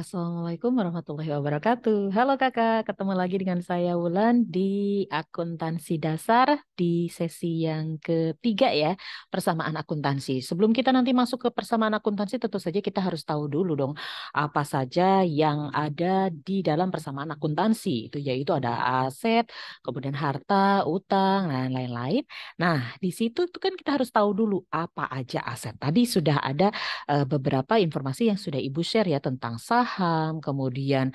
Assalamualaikum warahmatullahi wabarakatuh. Halo kakak, ketemu lagi dengan saya Wulan di akuntansi dasar di sesi yang ketiga ya, persamaan akuntansi. Sebelum kita nanti masuk ke persamaan akuntansi, tentu saja kita harus tahu dulu dong apa saja yang ada di dalam persamaan akuntansi. Itu yaitu ada aset, kemudian harta, utang, dan lain-lain. Nah, di situ tuh kan kita harus tahu dulu apa aja aset. Tadi sudah ada beberapa informasi yang sudah Ibu share ya tentang saham, kemudian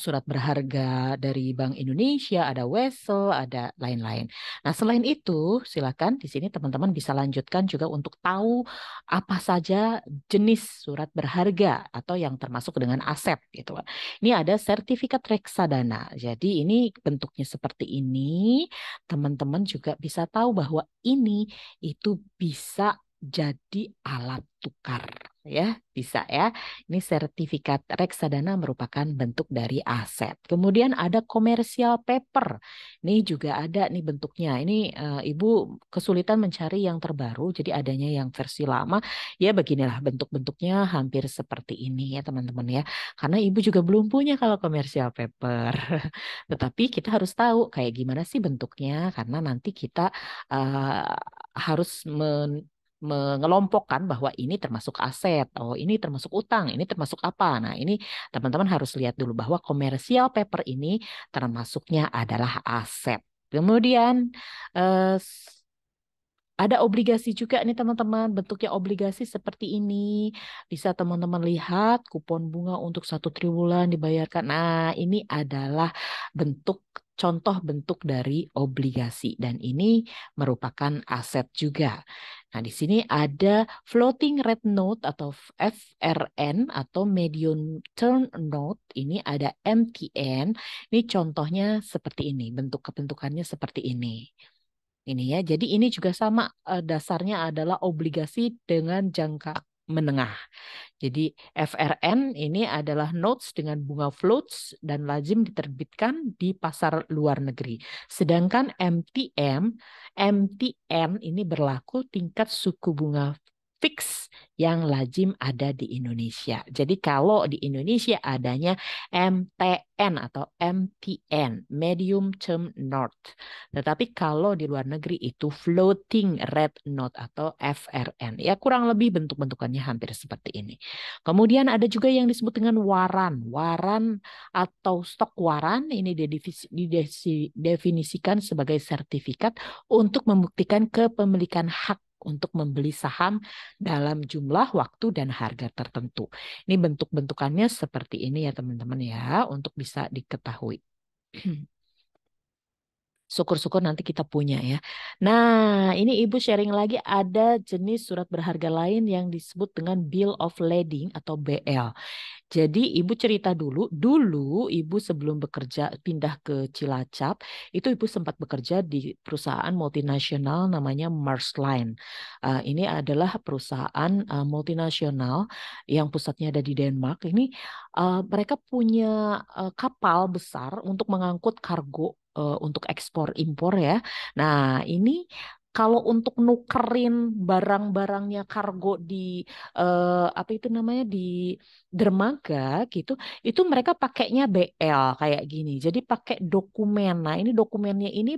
surat berharga dari Bank Indonesia, ada wesel, ada lain-lain. Nah, selain itu, silakan di sini teman-teman bisa lanjutkan juga untuk tahu apa saja jenis surat berharga atau yang termasuk dengan aset gitu. Ini ada sertifikat reksadana. Jadi ini bentuknya seperti ini. Teman-teman juga bisa tahu bahwa ini itu bisa jadi alat tukar ya, bisa ya. Ini sertifikat reksadana merupakan bentuk dari aset. Kemudian ada commercial paper. Ini juga ada nih bentuknya. Ini Ibu kesulitan mencari yang terbaru, jadi adanya yang versi lama. Ya beginilah bentuk-bentuknya hampir seperti ini ya teman-teman ya. Karena Ibu juga belum punya kalau commercial paper. Tetapi kita harus tahu kayak gimana sih bentuknya karena nanti kita harus mengelompokkan bahwa ini termasuk aset, oh ini termasuk utang, ini termasuk apa. Nah, ini teman-teman harus lihat dulu bahwa commercial paper ini termasuknya adalah aset. Kemudian eh, ada obligasi juga nih teman-teman, bentuknya obligasi seperti ini. Bisa teman-teman lihat kupon bunga untuk 1 triwulan dibayarkan. Nah, ini adalah bentuk contoh bentuk dari obligasi dan ini merupakan aset juga. Nah, di sini ada floating rate note atau FRN atau medium term note. Ini ada MTN. Ini contohnya seperti ini, bentuk kebentukannya seperti ini. Ini ya, jadi ini juga sama dasarnya adalah obligasi dengan jangka menengah. Jadi FRN ini adalah notes dengan bunga floats dan lazim diterbitkan di pasar luar negeri. Sedangkan MTN ini berlaku tingkat suku bunga fix yang lazim ada di Indonesia. Jadi kalau di Indonesia adanya MTN atau MTN, Medium Term Note. Tetapi kalau di luar negeri itu Floating Rate Note atau FRN. Ya kurang lebih bentuk-bentukannya hampir seperti ini. Kemudian ada juga yang disebut dengan waran. Waran atau stok waran ini didefinisikan sebagai sertifikat untuk membuktikan kepemilikan hak untuk membeli saham dalam jumlah, waktu, dan harga tertentu. Ini bentuk-bentukannya seperti ini ya teman-teman ya, untuk bisa diketahui. Syukur-syukur nanti kita punya ya. Nah, ini Ibu sharing lagi ada jenis surat berharga lain yang disebut dengan Bill of Lading atau BL. Jadi Ibu cerita dulu Ibu sebelum bekerja pindah ke Cilacap, itu Ibu sempat bekerja di perusahaan multinasional namanya Maersk Line. Ini adalah perusahaan multinasional yang pusatnya ada di Denmark. Ini mereka punya kapal besar untuk mengangkut kargo untuk ekspor impor ya. Nah, ini kalau untuk nukerin barang-barangnya kargo di apa itu namanya di dermaga gitu, itu mereka pakainya BL kayak gini. Jadi pakai dokumen. Nah, ini dokumennya ini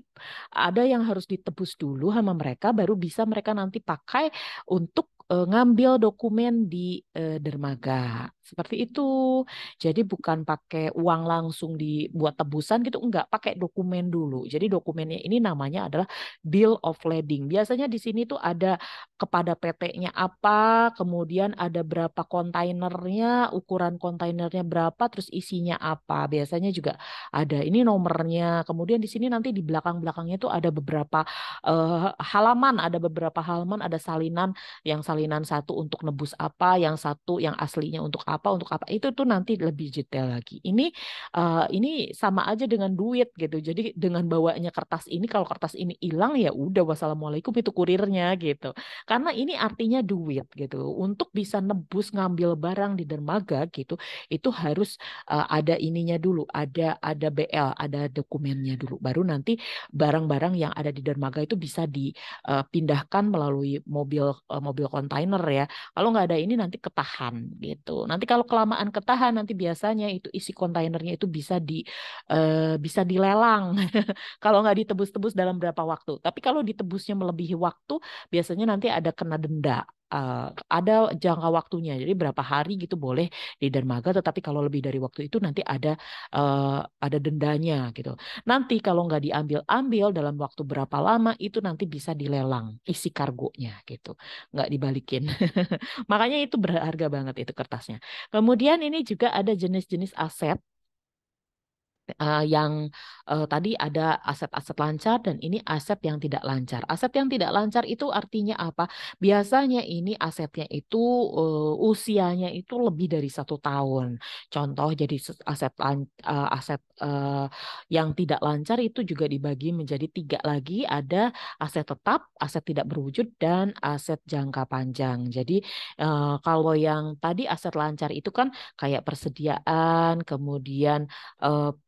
ada yang harus ditebus dulu sama mereka, baru bisa mereka nanti pakai untuk ngambil dokumen di dermaga. Seperti itu. Jadi bukan pakai uang langsung dibuat tebusan gitu, enggak, pakai dokumen dulu. Jadi dokumennya ini namanya adalah Bill of Lading. Biasanya di sini tuh ada kepada PT-nya apa, kemudian ada berapa kontainernya, ukuran kontainernya berapa, terus isinya apa. Biasanya juga ada ini nomornya. Kemudian di sini nanti di belakang-belakangnya tuh ada beberapa halaman, ada salinan, yang salinan satu untuk nebus apa, yang satu yang aslinya untuk apa. Itu tuh nanti lebih detail lagi. Ini sama aja dengan duit gitu. Jadi dengan bawanya kertas ini, kalau kertas ini hilang ya udah wassalamualaikum itu kurirnya gitu. Karena ini artinya duit gitu. Untuk bisa nebus ngambil barang di dermaga gitu, itu harus ada ininya dulu, ada BL, ada dokumennya dulu. Baru nanti barang-barang yang ada di dermaga itu bisa dipindahkan melalui mobil kontainer ya. Kalau nggak ada ini nanti ketahan gitu. Nanti kalau kelamaan ketahan nanti biasanya itu isi kontainernya itu bisa dilelang. Kalau nggak ditebus-tebus dalam berapa waktu. Tapi kalau ditebusnya melebihi waktu, biasanya nanti ada kena denda. Ada jangka waktunya, jadi berapa hari gitu boleh di dermaga. Tetapi kalau lebih dari waktu itu nanti ada dendanya gitu. Nanti kalau nggak diambil-ambil dalam waktu berapa lama itu nanti bisa dilelang isi kargonya gitu, nggak dibalikin. Makanya itu berharga banget itu kertasnya. Kemudian ini juga ada jenis-jenis aset yang tadi ada aset-aset lancar dan ini aset yang tidak lancar. Aset yang tidak lancar itu artinya apa? Biasanya ini asetnya itu usianya itu lebih dari 1 tahun. Contoh jadi aset yang tidak lancar itu juga dibagi menjadi 3 lagi. Ada aset tetap, aset tidak berwujud, dan aset jangka panjang. Jadi kalau yang tadi aset lancar itu kan kayak persediaan, kemudian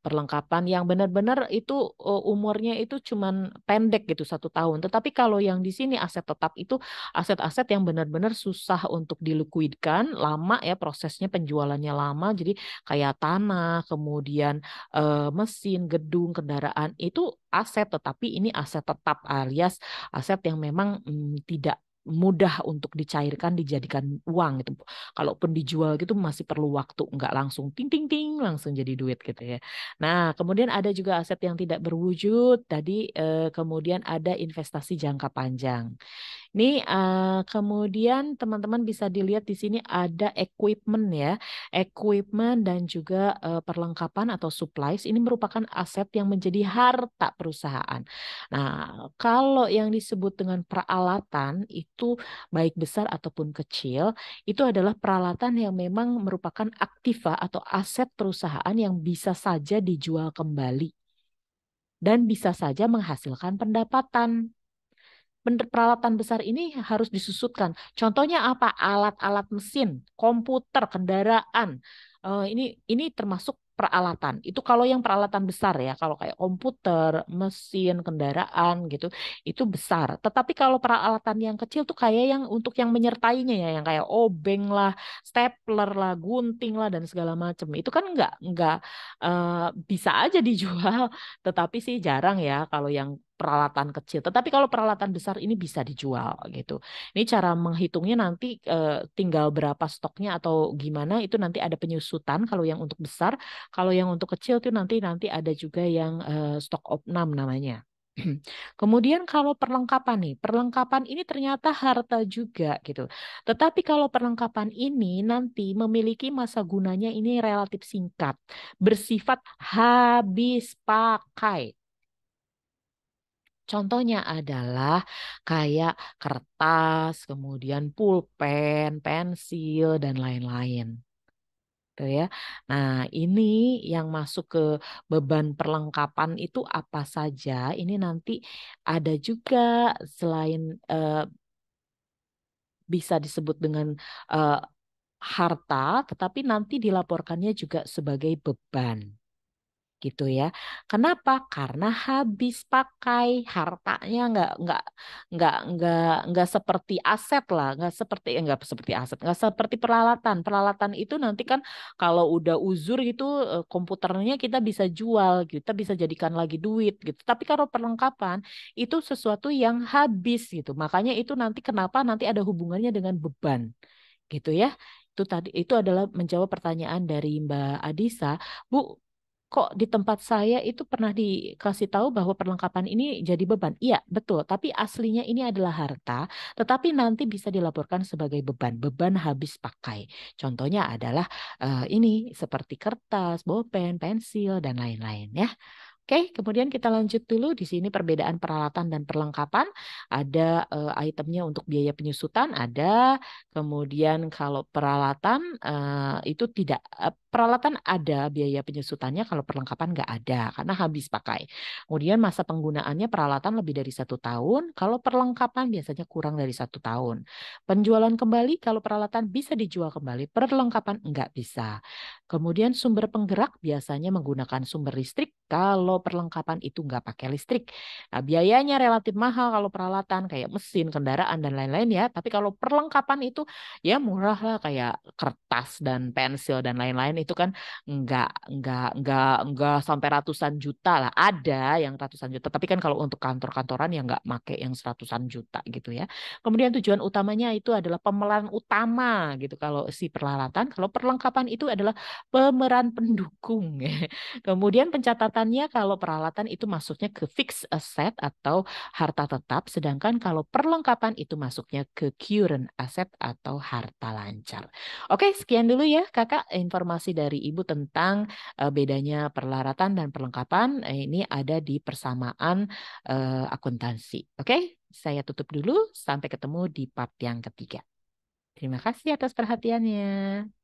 perlengkapan yang benar-benar itu umurnya itu cuman pendek gitu 1 tahun. Tetapi kalau yang di sini aset tetap itu aset-aset yang benar-benar susah untuk dilikuidkan, lama ya prosesnya penjualannya lama. Jadi kayak tanah, kemudian mesin, gedung, kendaraan itu aset, tetapi ini aset tetap alias aset yang memang tidak mudah untuk dicairkan dijadikan uang gitu. Kalaupun dijual gitu masih perlu waktu, nggak langsung ting ting ting langsung jadi duit gitu ya. Nah, kemudian ada juga aset yang tidak berwujud. Tadi kemudian ada investasi jangka panjang. Nih, kemudian teman-teman bisa dilihat di sini ada equipment ya, equipment dan juga perlengkapan atau supplies. Ini merupakan aset yang menjadi harta perusahaan. Nah, kalau yang disebut dengan peralatan itu baik besar ataupun kecil, itu adalah peralatan yang memang merupakan aktiva atau aset perusahaan yang bisa saja dijual kembali dan bisa saja menghasilkan pendapatan. Peralatan besar ini harus disusutkan. Contohnya apa? Alat-alat mesin, komputer, kendaraan. Ini termasuk peralatan. Itu kalau yang peralatan besar ya, kalau kayak komputer, mesin, kendaraan gitu, itu besar. Tetapi kalau peralatan yang kecil tuh kayak yang untuk yang menyertainya ya, yang kayak obeng lah, stapler lah, gunting lah dan segala macam. Itu kan nggak bisa aja dijual, tetapi sih jarang ya kalau yang peralatan kecil. Tetapi kalau peralatan besar ini bisa dijual gitu. Ini cara menghitungnya nanti tinggal berapa stoknya atau gimana itu nanti ada penyusutan kalau yang untuk besar, kalau yang untuk kecil tuh nanti ada juga yang stok opnam namanya. Kemudian kalau perlengkapan nih, perlengkapan ini ternyata harta juga gitu. Tetapi kalau perlengkapan ini nanti memiliki masa gunanya ini relatif singkat, bersifat habis pakai. Contohnya adalah kayak kertas, kemudian pulpen, pensil, dan lain-lain. Tuh ya. Nah, ini yang masuk ke beban perlengkapan itu apa saja? Ini nanti ada juga selain bisa disebut dengan eh, harta, tetapi nanti dilaporkannya juga sebagai beban gitu ya. Kenapa? Karena habis pakai hartanya nggak seperti aset lah, nggak seperti aset, nggak seperti peralatan. Peralatan itu nanti kan kalau udah uzur gitu komputernya kita bisa jual, kita bisa jadikan lagi duit gitu. Tapi kalau perlengkapan itu sesuatu yang habis gitu. Makanya itu nanti kenapa nanti ada hubungannya dengan beban gitu ya. Itu adalah menjawab pertanyaan dari Mbak Adisa. Bu, kok di tempat saya itu pernah dikasih tahu bahwa perlengkapan ini jadi beban? Iya, betul. Tapi aslinya ini adalah harta, tetapi nanti bisa dilaporkan sebagai beban. Beban habis pakai. Contohnya adalah ini seperti kertas, bolpen, pensil, dan lain-lain ya. Oke, kemudian kita lanjut dulu. Di sini perbedaan peralatan dan perlengkapan. Ada itemnya untuk biaya penyusutan, ada. Kemudian kalau peralatan itu tidak. Peralatan ada biaya penyusutannya, kalau perlengkapan nggak ada karena habis pakai. Kemudian masa penggunaannya peralatan lebih dari 1 tahun. Kalau perlengkapan biasanya kurang dari 1 tahun. Penjualan kembali kalau peralatan bisa dijual kembali, perlengkapan nggak bisa. Kemudian sumber penggerak biasanya menggunakan sumber listrik kalau perlengkapan itu nggak pakai listrik. Nah, biayanya relatif mahal kalau peralatan kayak mesin, kendaraan, dan lain-lain ya. Tapi kalau perlengkapan itu ya murah lah kayak kertas dan pensil dan lain-lain itu kan nggak sampai ratusan juta lah. Ada yang ratusan juta, tapi kan kalau untuk kantor-kantoran ya nggak make yang seratusan juta gitu ya. Kemudian tujuan utamanya itu adalah pemeran utama gitu. Kalau si peralatan, kalau perlengkapan itu adalah pemeran pendukung. Kemudian pencatatannya kalau peralatan itu masuknya ke fixed asset atau harta tetap, sedangkan kalau perlengkapan itu masuknya ke current asset atau harta lancar. Oke, sekian dulu ya Kakak informasi dari Ibu tentang bedanya peralatan dan perlengkapan. Ini ada di persamaan akuntansi. Oke, saya tutup dulu. Sampai ketemu di part yang ketiga. Terima kasih atas perhatiannya.